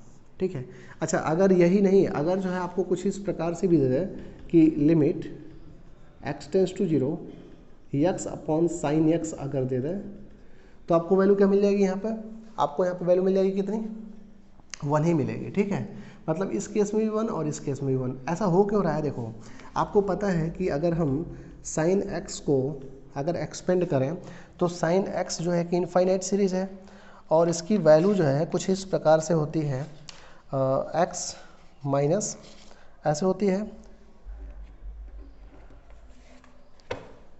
ठीक है। अच्छा, अगर यही नहीं, अगर जो है आपको कुछ इस प्रकार से भी दे दे कि limit x tends to 0 x upon sine x अगर दे दे, तो आपको वैल्यू क्या मिल जाएगी यहाँ पे, आपको यहाँ पे वैल्यू मिल जाएगी कितनी 1 ही मिलेगी, ठीक है। मतलब इस केस में भी 1 और इस केस में भी 1। ऐसा हो क्यों रहा है, देखो आपको पता है कि अगर हम साइन एक्स को अगर एक्सपेंड करें तो साइन एक्स जो है कि इनफाइनाइट सीरीज है और इसकी वैल्यू जो है कुछ इस प्रकार से होती है एक्स माइनस ऐसे होती है,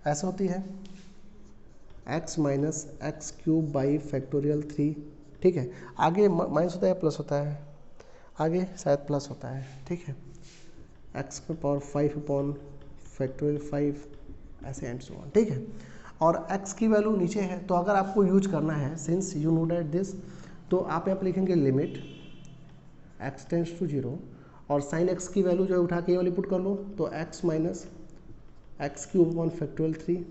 ऐसे होती है x minus x cube by factorial 3, ठीक है। आगे माइनस होता है प्लस होता है, आगे शायद प्लस होता है, ठीक है। एक्स पे पावर 5 अपॉन फैक्टोरियल 5 ऐसे एंड सो ऑन, ठीक है। और x की वैल्यू नीचे है, तो अगर आपको यूज करना है since you know that this, तो आप यहाँ पर लिखेंगे लिमिट x टेंस टू 0 और साइन x की वैल्यू जो है उठा के ये वाली पुट कर लो, तो x minus x cube upon factorial 3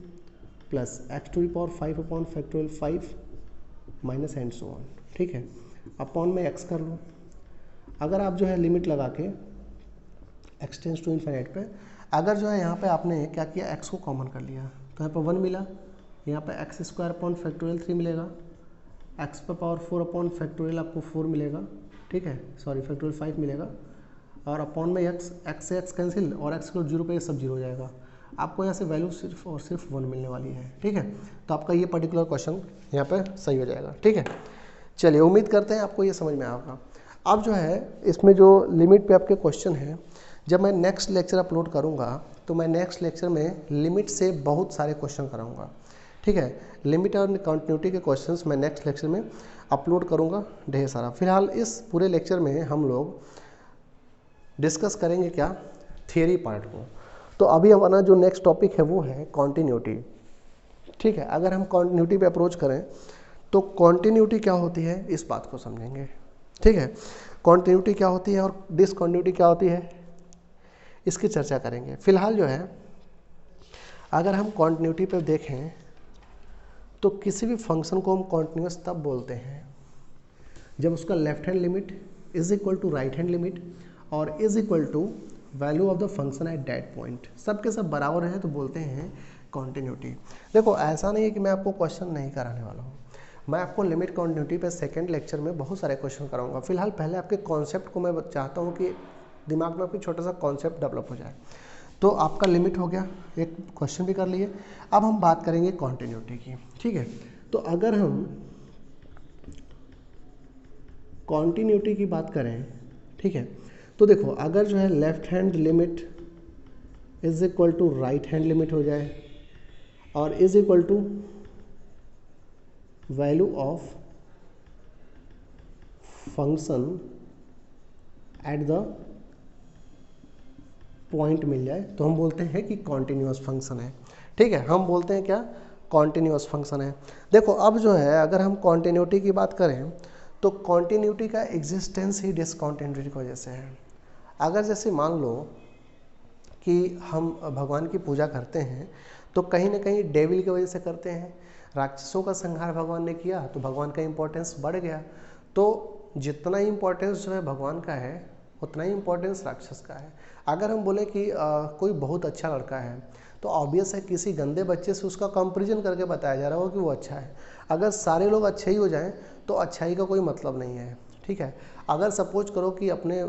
plus x to the power 5 upon factorial 5 minus and so on, ठीक है। अपॉन में x कर लो, अगर आप जो है लिमिट लगा के x टेंस टू इनफाइनाइट पे, अगर जो है यहाँ पे आपने क्या किया x को कॉमन कर लिया, तो यहाँ पे 1 मिला, यहाँ पे एक्स स्क्वायर अपॉन फैक्टोरियल 3 मिलेगा, x पे पावर 4 अपॉन फैक्टोरियल आपको 4 मिलेगा, ठीक है, सॉरी फैक्टोरियल 5 मिलेगा, और अपॉन में x से x कैंसिल और x को 0 पे ये सब 0 हो जाएगा, आपको यहाँ से वैल्यू सिर्फ और सिर्फ 1 मिलने वाली है, ठीक है। तो आपका ये पर्टिकुलर क्वेश्चन यहाँ पे सही हो जाएगा, ठीक है। चलिए, उम्मीद करते हैं आपको ये समझ में आएगा। अब जो है इसमें जो लिमिट पे आपके क्वेश्चन है, जब मैं नेक्स्ट लेक्चर अपलोड करूँगा तो मैं नेक्स्ट लेक्चर में लिमिट से बहुत सारे क्वेश्चन कराऊँगा, ठीक है। लिमिट और कंटिन्यूटी के क्वेश्चंस मैं नेक्स्ट लेक्चर में अपलोड करूँगा ढेर सारा। फिलहाल इस पूरे लेक्चर में हम लोग डिस्कस करेंगे क्या, थियरी पार्ट को। तो अभी हमारा जो नेक्स्ट टॉपिक है वो है कॉन्टिन्यूटी, ठीक है। अगर हम कॉन्टिन्यूटी पे अप्रोच करें तो कॉन्टिन्यूटी क्या होती है इस बात को समझेंगे, ठीक है। कॉन्टिन्यूटी क्या होती है और डिसकॉन्टिन्यूटी क्या होती है, इसकी चर्चा करेंगे। फिलहाल जो है अगर हम कॉन्टिन्यूटी पे देखें तो किसी भी फंक्शन को हम कॉन्टिन्यूस तब बोलते हैं जब उसका left hand limit is equal to right hand limit और is equal to value of the function at that point, सब के सब बराबर हैं तो बोलते हैं कॉन्टिन्यूटी। देखो ऐसा नहीं है कि मैं आपको क्वेश्चन नहीं कराने वाला हूँ, मैं आपको लिमिट कॉन्टिन्यूटी पे सेकंड लेक्चर में बहुत सारे क्वेश्चन कराऊंगा। फिलहाल पहले आपके कॉन्सेप्ट को मैं चाहता हूँ कि दिमाग में आपकी छोटा सा कॉन्सेप्ट डेवलप हो जाए। तो आपका लिमिट हो गया, एक क्वेश्चन भी कर लिए। अब हम बात करेंगे कॉन्टिन्यूटी की, ठीक है। तो अगर हम कॉन्टिन्यूटी की बात करें, ठीक है, तो देखो अगर जो है left hand limit is equal to right hand limit हो जाए और is equal to value of function at the point मिल जाए, तो हम बोलते हैं कि कॉन्टिन्यूअस फंक्शन है, ठीक है। हम बोलते हैं क्या, कॉन्टिन्यूअस फंक्शन है। देखो अब जो है अगर हम कॉन्टिन्यूटी की बात करें तो कॉन्टिन्यूटी का एग्जिस्टेंस ही डिसकॉन्टिन्यूटी की वजह से है। अगर जैसे मान लो कि हम भगवान की पूजा करते हैं तो कहीं ना कहीं डेविल की वजह से करते हैं, राक्षसों का संहार भगवान ने किया तो भगवान का इम्पोर्टेंस बढ़ गया। तो जितना इम्पोर्टेंस जो है भगवान का है उतना ही इम्पोर्टेंस राक्षस का है। अगर हम बोले कि कोई बहुत अच्छा लड़का है तो ऑब्वियस है किसी गंदे बच्चे से उसका कंपैरिजन करके बताया जा रहा हो कि वो अच्छा है। अगर सारे लोग अच्छे ही हो जाएं तो अच्छाई का कोई मतलब नहीं है, ठीक है। अगर सपोज करो कि अपने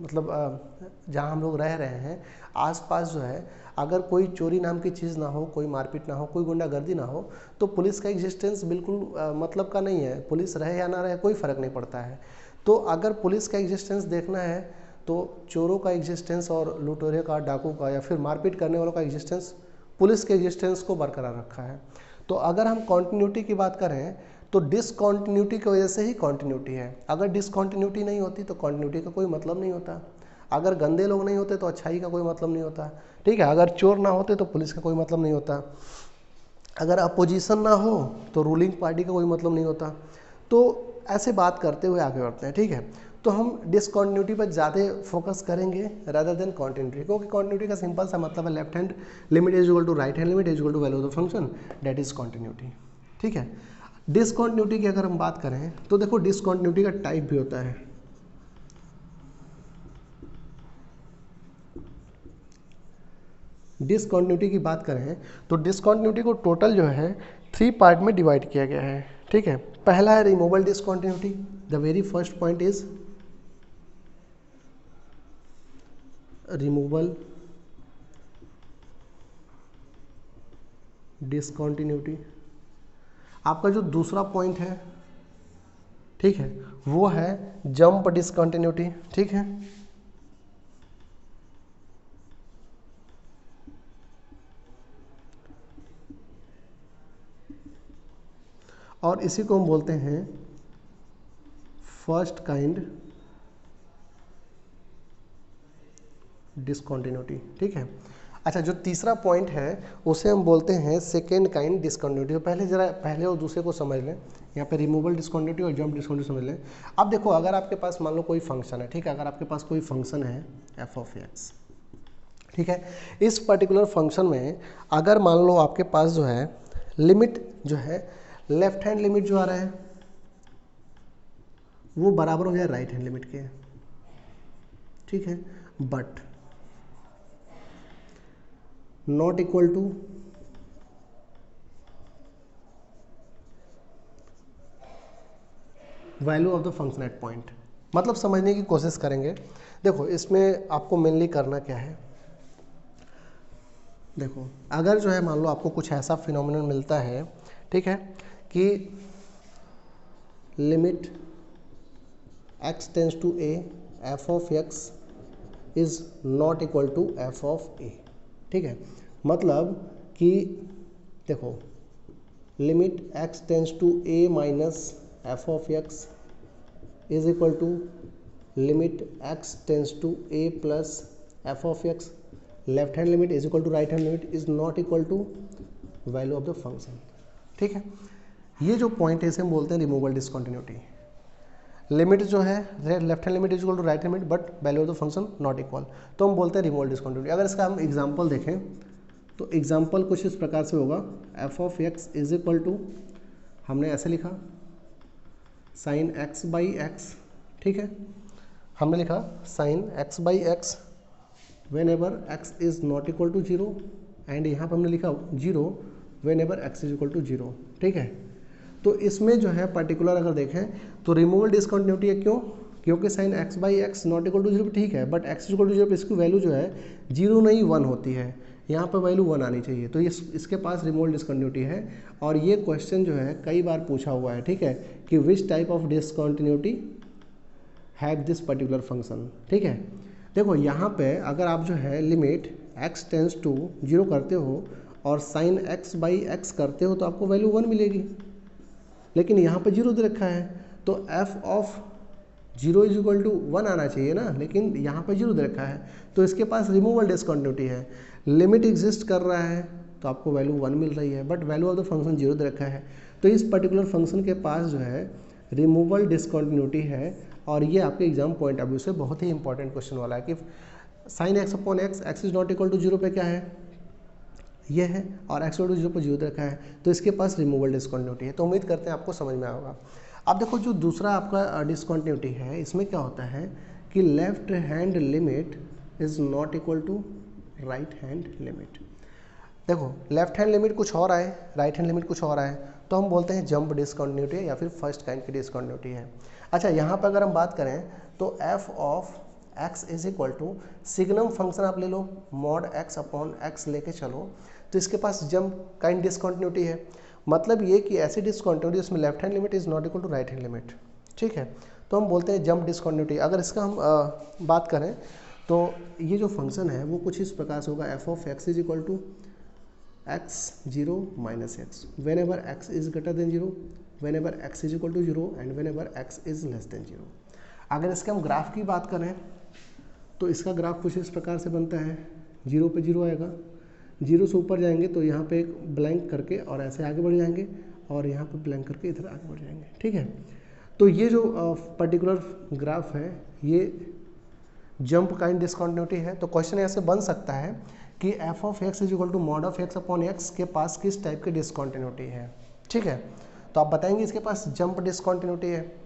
जहाँ हम लोग रह रहे हैं आसपास जो है अगर कोई चोरी नाम की चीज़ ना हो, कोई मारपीट ना हो, कोई गुंडागर्दी ना हो, तो पुलिस का एग्जिस्टेंस बिल्कुल मतलब का नहीं है। पुलिस रहे या ना रहे कोई फ़र्क नहीं पड़ता है। तो अगर पुलिस का एग्जिस्टेंस देखना है तो चोरों का एग्जिस्टेंस और लुटेरे का, डाकू का या फिर मारपीट करने वालों का एग्जिस्टेंस पुलिस के एग्जिस्टेंस को बरकरार रखा है। तो अगर हम कॉन्टिन्यूटी की बात करें तो डिसकॉन्टिन्यूटी की वजह से ही कॉन्टिन्यूटी है। अगर डिसकॉन्टिन्यूटी नहीं होती तो कॉन्टिन्यूटी का कोई मतलब नहीं होता। अगर गंदे लोग नहीं होते तो अच्छाई का कोई मतलब नहीं होता, ठीक है। अगर चोर ना होते तो पुलिस का कोई मतलब नहीं होता। अगर अपोजिशन ना हो तो रूलिंग पार्टी का कोई मतलब नहीं होता। तो ऐसे बात करते हुए आगे बढ़ते हैं, ठीक है। तो हम डिसकॉन्टिन्यूटी पर ज़्यादा फोकस करेंगे रादर देन कॉन्टिन्यूटी, क्योंकि कॉन्टिन्यूटी का सिंपल सा मतलब है left hand limit is equal to right hand limit is equal to value of the function, that is continuity, ठीक है। डिसकॉन्टिन्यूटी की अगर हम बात करें तो देखो डिसकॉन्टिन्यूटी का टाइप भी होता है। डिसकॉन्टिन्यूटी की बात करें तो डिसकॉन्टिन्यूटी को टोटल जो है 3 पार्ट में डिवाइड किया गया है, ठीक है। पहला है removal discontinuity, the very first point is removal discontinuity. आपका जो दूसरा पॉइंट है, ठीक है, वो है जंप डिसकॉन्टिन्यूटी, ठीक है। और इसी को हम बोलते हैं फर्स्ट काइंड डिसकॉन्टिन्यूटी, ठीक है। अच्छा, जो तीसरा पॉइंट है उसे हम बोलते हैं सेकेंड काइंड डिसकॉन्टिन्यूटी। तो पहले और दूसरे को समझ लें। यहाँ पे रिमूवल डिसकॉन्टिन्यूटी और जंप डिसकॉन्टिन्यूटी समझ लें। अब देखो, अगर आपके पास मान लो कोई फंक्शन है, ठीक है, अगर आपके पास कोई फंक्शन है एफ ऑफ एक्स, ठीक है, इस पर्टिकुलर फंक्शन में अगर मान लो आपके पास जो है लिमिट जो है लेफ्ट हैंड लिमिट जो आ रहा है वो बराबर हो जाए राइट हैंड लिमिट के, ठीक है, but not equal to value of the function at point. मतलब समझने की कोशिश करेंगे। देखो, इसमें आपको मेनली करना क्या है, देखो अगर जो है मान लो आपको कुछ ऐसा फिनोमिनन मिलता है, ठीक है, कि limit x tends to a f of x is not equal to f of a, ठीक है। मतलब कि देखो limit x tends to a minus f of x is equal to limit x tends to a plus f of x, left hand limit is equal to right hand limit is not equal to value of the function, ठीक है। ये जो point है इसे हम बोलते हैं removal discontinuity. Limit जो है left hand limit is equal to right hand limit but value of the function not equal, तो हम बोलते हैं रिमूवल डिसकॉन्टिन्यूटी। अगर इसका हम एग्जांपल देखें तो एग्जांपल कुछ इस प्रकार से होगा, f of x is equal to, हमने ऐसे लिखा साइन एक्स बाई एक्स, ठीक है, हमने लिखा sine x by x whenever x is not equal to zero, and यहाँ पर हमने लिखा zero whenever x is equal to zero, ठीक है। तो इसमें जो है पर्टिकुलर अगर देखें तो रिमूवल डिसकॉन्टिन्यूटी है, क्यों? क्योंकि sine x by x not equal to zero, ठीक है, but x equal to zero पर इसकी वैल्यू जो है जीरो नहीं 1 होती है, यहाँ पर वैल्यू 1 आनी चाहिए। तो इसके पास रिमूवल डिसकॉन्टिन्यूटी है। और ये क्वेश्चन जो है कई बार पूछा हुआ है, ठीक है, कि which type of discontinuity have this particular function, ठीक है। देखो यहाँ पे अगर आप जो है limit x tends to zero करते हो और साइन x बाई एक्स करते हो तो आपको वैल्यू 1 मिलेगी, लेकिन यहाँ पे जीरो दे रखा है तो f of zero is equal to 1 आना चाहिए ना, लेकिन यहाँ पे जीरो दे रखा है, तो इसके पास रिमूवल डिसकॉन्टिन्यूटी है। लिमिट एग्जिस्ट कर रहा है तो आपको वैल्यू 1 मिल रही है, but value of the function zero दे रखा है, तो इस पर्टिकुलर फंक्शन के पास जो है रिमूवल डिसकॉन्टिन्यूटी है। और ये आपके एग्जाम पॉइंट ऑफ व्यू से बहुत ही इंपॉर्टेंट क्वेश्चन वाला है कि sine x upon x, x is not equal to zero पे क्या है, ये है, और एक्स इक्वल टू जीरो पर जीरो रखा है, तो इसके पास रिमूवल डिसकॉन्टिन्यूटी है। तो उम्मीद करते हैं आपको समझ में आएगा। अब देखो जो दूसरा आपका डिसकॉन्टिन्यूटी है, इसमें क्या होता है कि left hand limit is not equal to right hand limit. देखो लेफ्ट हैंड लिमिट कुछ और आए, राइट हैंड लिमिट कुछ और आए, तो हम बोलते हैं जंप डिसकॉन्टिन्यूटी या फिर फर्स्ट काइंड की डिसकॉन्टिन्यूटी है। अच्छा, यहाँ पर अगर हम बात करें तो f of x is equal to signum function आप ले लो, मॉड एक्स अपॉन एक्स लेके चलो, तो इसके पास जंप काइंड डिसकॉन्टिन्यूटी है। मतलब ये कि ऐसी डिसकॉन्टिन्यूटी जिसमें left hand limit is not equal to right hand limit, ठीक है, तो हम बोलते हैं जंप डिसकॉन्टिन्यूटी। अगर इसका हम बात करें तो ये जो फंक्शन है वो कुछ इस प्रकार से होगा, f of x is equal to x zero minus x whenever x is greater than zero, whenever x is equal to zero and whenever x is less than zero. अगर इसके हम graph की बात करें तो इसका graph कुछ इस प्रकार से बनता है, जीरो पे जीरो आएगा, जीरो से ऊपर जाएंगे तो यहाँ पे एक ब्लैंक करके और ऐसे आगे बढ़ जाएंगे, और यहाँ पे ब्लैंक करके इधर आगे बढ़ जाएंगे, ठीक है। तो ये जो पर्टिकुलर ग्राफ है ये जंप काइंड डिसकंटिन्यूटी है। तो क्वेश्चन ऐसे बन सकता है कि f of x is equal to mod of x upon x के पास किस टाइप की डिसकंटिन्यूटी है, ठीक है। तो आप बताएंगे इसके पास जंप डिसकंटिन्यूटी है।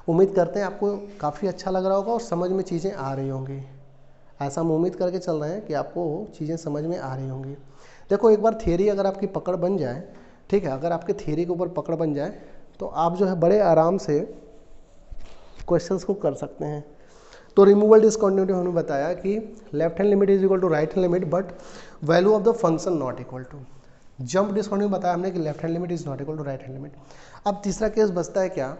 उम्मीद करते हैं आपको काफ़ी अच्छा लग रहा होगा और समझ में चीज़ें आ रही होंगी। ऐसा हम उम्मीद करके चल रहे हैं कि आपको चीज़ें समझ में आ रही होंगी। देखो एक बार थियरी अगर आपकी पकड़ बन जाए, ठीक है, अगर आपके थियरी के ऊपर पकड़ बन जाए तो आप जो है बड़े आराम से क्वेश्चंस को कर सकते हैं। तो रिमूवल डिसकंटिन्यूटी हमने बताया कि left hand limit is equal to right hand limit but value of the function not equal to. Jump discontinuity बताया हमने कि left hand limit is not equal to right hand limit. अब तीसरा case बचता है क्या,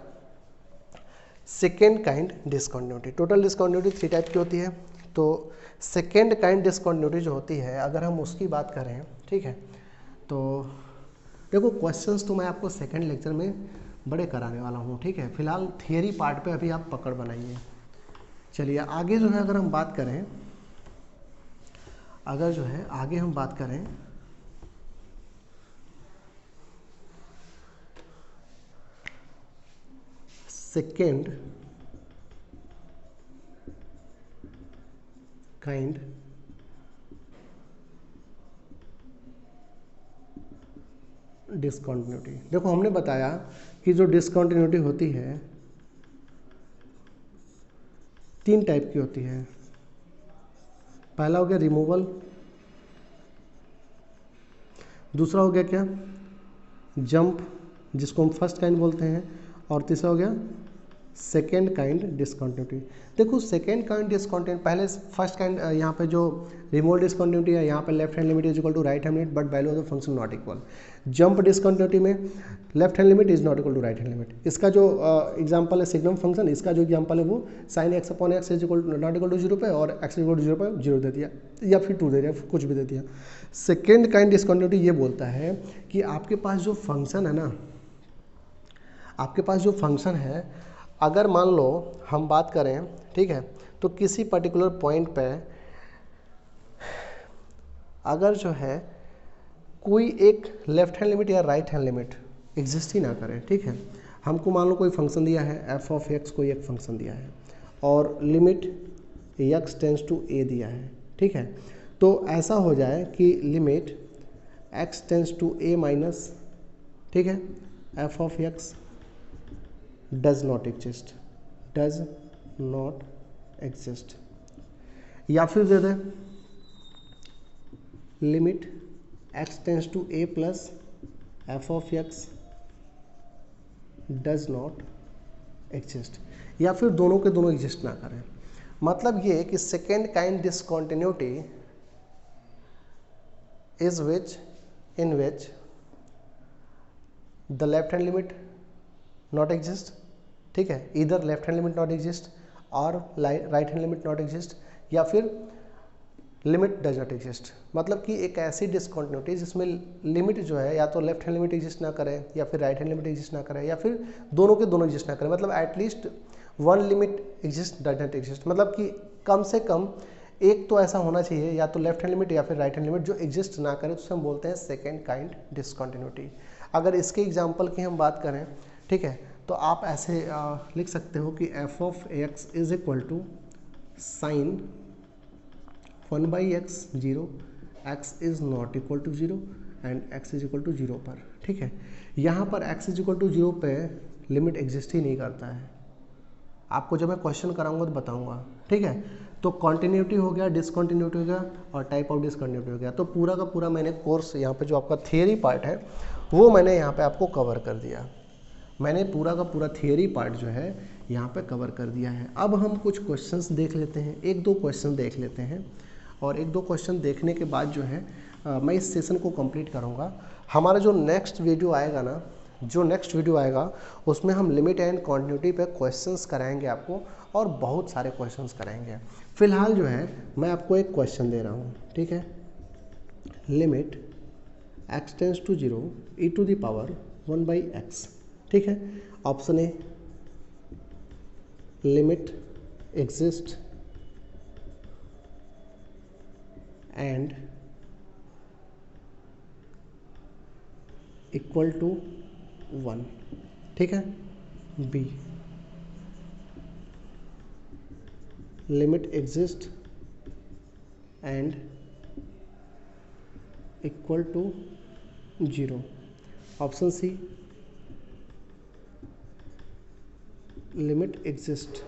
second kind discontinuity. Total discontinuity 3 type की होती है। तो सेकेंड काइंड डिसकंटिन्यूटी जो होती है अगर हम उसकी बात करें, ठीक है, तो देखो क्वेश्चंस तो मैं आपको सेकेंड लेक्चर में बड़े कराने वाला हूँ, ठीक है। फिलहाल थियरी पार्ट पे अभी आप पकड़ बनाइए। चलिए आगे जो है अगर हम बात करें, अगर जो है आगे हम बात करें सेकेंड काइंड डिसकंटिन्यूटी। देखो हमने बताया कि जो डिसकंटिन्यूटी होती है 3 टाइप की होती है। पहला हो गया रिमूवल, दूसरा हो गया क्या जंप जिसको हम फर्स्ट काइंड बोलते हैं, और तीसरा हो गया सेकेंड काइंड डिसकंटिन्यूटी। देखो सेकेंड काइंड डिसकंटिन्यूटी, पहले फर्स्ट काइंड यहाँ पे जो रिमूवल डिसकंटिन्यूटी है यहाँ पे left hand limit is equal to right hand limit but value of the function not equal. Jump discontinuity में left hand limit is not equal to right hand limit. इसका जो example है signum function, इसका जो example है वो sine x upon x is equal not equal to 0 पे और एक्स इक्वल टू 0 पे 0 दे दिया या फिर 2 दे दिया, कुछ भी दे दिया। सेकेंड काइंड डिसकंटिन्यूटी ये बोलता है कि आपके पास जो फंक्शन है ना, आपके पास जो फंक्शन है, अगर मान लो हम बात करें, ठीक है, तो किसी पर्टिकुलर पॉइंट पे अगर जो है कोई एक लेफ्ट हैंड लिमिट या राइट हैंड लिमिट एग्जिस्ट ही ना करे, ठीक है, हमको मान लो कोई फंक्शन दिया है एफ ऑफ एक्स, कोई एक फंक्शन दिया है और limit x tends to a दिया है, ठीक है, तो ऐसा हो जाए कि limit x tends to a minus, ठीक है, F of x does not exist, या फिर दे दे limit x tends to a plus f of x does not exist, या फिर दोनों के दोनों एग्जिस्ट ना करें। मतलब ये कि second kind discontinuity is in which the left hand limit not exist, ठीक है, इधर left hand limit not exist और right hand limit not exist, या फिर लिमिट डज नॉट एग्जिस्ट। मतलब कि एक ऐसी डिसकंटिन्यूटी जिसमें लिमिट जो है या तो लेफ्ट हैंड लिमिट एग्जिस्ट ना करे या फिर राइट हैंड लिमिट एग्जिस्ट ना करे या फिर दोनों के दोनों एग्जिस्ट ना करे। मतलब at least one limit exist does not exist, मतलब कि कम से कम एक तो ऐसा होना चाहिए या तो लेफ्ट हैंड लिमिट या फिर राइट हैंड लिमिट जो एग्जिस्ट ना करे, तो हम बोलते हैं सेकेंड काइंड डिसकंटिन्यूटी। अगर इसके एग्जाम्पल की हम बात करें, ठीक है, तो आप ऐसे लिख सकते हो कि f of x is equal to sine 1/x 0, x is not equal to 0 and x is equal to 0 पर, ठीक है। यहाँ पर एक्स इज इक्वल टू 0 पे लिमिट एग्जिस्ट ही नहीं करता है। आपको जब मैं क्वेश्चन कराऊंगा तो बताऊंगा, ठीक है। तो कॉन्टिन्यूटी हो गया, डिसकंटिन्यूटी हो गया और टाइप ऑफ डिसकंटिन्यूटी हो गया। तो पूरा का पूरा मैंने कोर्स यहाँ पे जो आपका थियरी पार्ट है वो मैंने यहाँ पे आपको कवर कर दिया। मैंने पूरा का पूरा थियरी पार्ट जो है यहाँ पे कवर कर दिया है। अब हम कुछ क्वेश्चंस देख लेते हैं, 1-2 क्वेश्चन देख लेते हैं और 1-2 क्वेश्चन देखने के बाद जो है मैं इस सेशन को कंप्लीट करूँगा। हमारा जो नेक्स्ट वीडियो आएगा ना, जो नेक्स्ट वीडियो आएगा उसमें हम लिमिट एंड कॉन्टिन्यूटी पे क्वेश्चंस कराएंगे आपको और बहुत सारे क्वेश्चंस कराएंगे। फिलहाल जो है मैं आपको एक क्वेश्चन दे रहा हूँ, ठीक है। Limit x tends to 0 e to the power 1/x, ठीक है। Option A limit exist and equal to 1, ठीक है। B, limit exist and equal to 0। Option C, limit exist.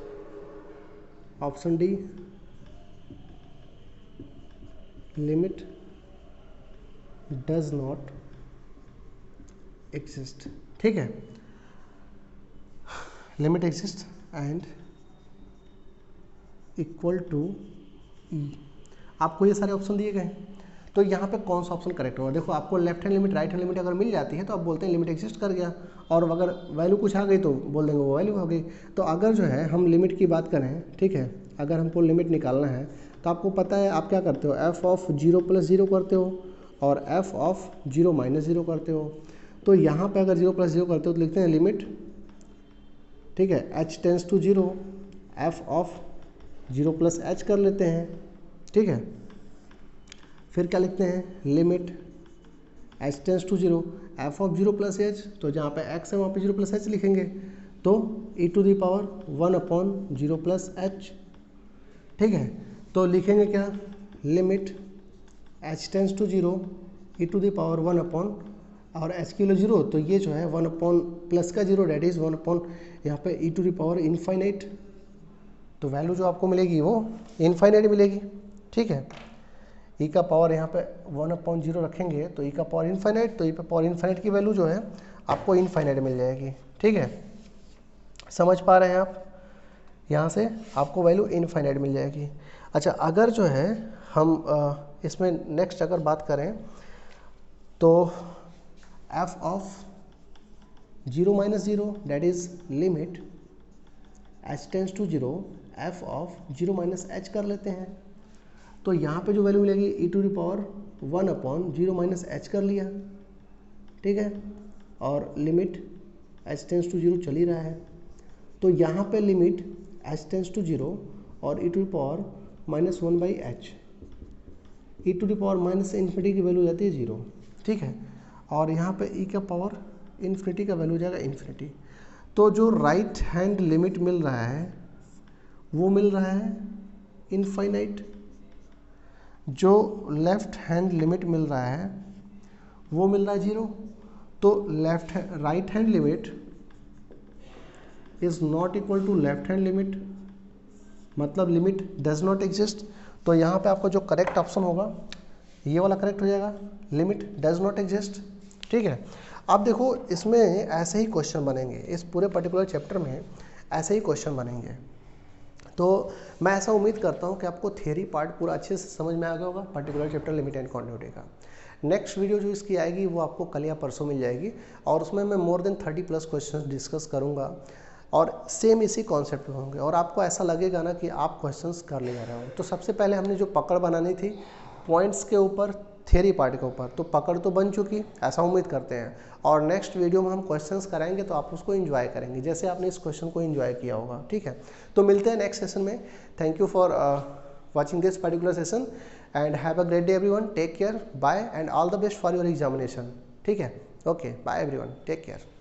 Option D, limit does not exist, ठीक है। Limit exist and equal to e. आपको ये सारे option दिए गए, तो यहाँ पे कौन सा ऑप्शन करेक्ट होगा? देखो, आपको left hand limit, right hand limit अगर मिल जाती है तो आप बोलते हैं लिमिट एग्जिस्ट कर गया, और अगर वैल्यू कुछ आ गई तो बोल देंगे वो वैल्यू हो गई। तो अगर जो है हम लिमिट की बात करें, ठीक है, अगर हमको लिमिट निकालना है तो आपको पता है आप क्या करते हो, एफ ऑफ 0 + 0 करते हो और एफ ऑफ 0 - 0 करते हो। तो यहाँ पे अगर 0 + 0 करते हो तो लिखते हैं लिमिट, ठीक है, h tends to 0, f of 0 + h कर लेते हैं, ठीक है। फिर क्या लिखते हैं, limit h tends to 0, f of 0 + h, तो जहाँ पे x है वहाँ पे 0 + h लिखेंगे, तो e⁻1/0 + h, ठीक है। तो लिखेंगे क्या, limit h tends to 0, e⁻1 और h की वैल्यू 0, तो ये जो है 1 प्लस का 0 डेट इज़ 1 यहाँ पे e⁻∞, तो वैल्यू जो आपको मिलेगी वो इनफाइनाइट मिलेगी, ठीक है। ई का पावर यहाँ पे 1/0 रखेंगे तो ई का पावर इनफाइनाइट, तो ई पे पावर इनफाइनाइट की वैल्यू जो है आपको इनफाइनाइट मिल जाएगी, ठीक है। समझ पा रहे हैं आप? यहाँ से आपको वैल्यू इनफाइनाइट मिल जाएगी। अच्छा, अगर जो है हम इसमें नेक्स्ट अगर बात करें तो f of 0 - 0 that is limit h tends to 0, f of 0 - h कर लेते हैं। तो यहाँ पे जो वैल्यू मिलेगी e⁻1/0 - h कर लिया, ठीक है, और लिमिट h टेंस टू 0 चल ही रहा है, तो यहाँ पे लिमिट h टेंस टू 0 और e⁻−1/h, e⁻∞ की वैल्यू हो जाती है 0, ठीक है, और यहाँ पे e का पावर इन्फिनिटी का वैल्यू हो जाएगा इन्फिनिटी। तो जो राइट हैंड लिमिट मिल रहा है वो मिल रहा है इनफाइनाइट, जो लेफ्ट हैंड लिमिट मिल रहा है वो मिल रहा है 0। तो right hand limit is not equal to left hand limit, मतलब लिमिट डज नॉट एग्जिस्ट। तो यहाँ पे आपको जो करेक्ट ऑप्शन होगा ये वाला करेक्ट हो जाएगा, लिमिट डज नॉट एग्जिस्ट, ठीक है। अब देखो, इसमें ऐसे ही क्वेश्चन बनेंगे, इस पूरे पर्टिकुलर चैप्टर में ऐसे ही क्वेश्चन बनेंगे। तो मैं ऐसा उम्मीद करता हूँ कि आपको थियरी पार्ट पूरा अच्छे से समझ में आ गया होगा particular chapter limit and continuity का। नेक्स्ट वीडियो जो इसकी आएगी वो आपको कल या परसों मिल जाएगी, और उसमें मैं मोर देन 30+ क्वेश्चन डिस्कस करूँगा, और सेम इसी कॉन्सेप्ट में होंगे, और आपको ऐसा लगेगा ना कि आप क्वेश्चंस कर ले रहे हो। तो सबसे पहले हमने जो पकड़ बनानी थी पॉइंट्स के ऊपर, थियरी पार्ट के ऊपर, तो पकड़ तो बन चुकी, ऐसा उम्मीद करते हैं। और नेक्स्ट वीडियो में हम क्वेश्चंस कराएंगे तो आप उसको एंजॉय करेंगे जैसे आपने इस क्वेश्चन को एंजॉय किया होगा, ठीक है। तो मिलते हैं नेक्स्ट सेशन में। Thank you for watching this particular session and have a great day everyone. Take care, bye and all the best for your examination, ठीक है। Okay, bye everyone, take care.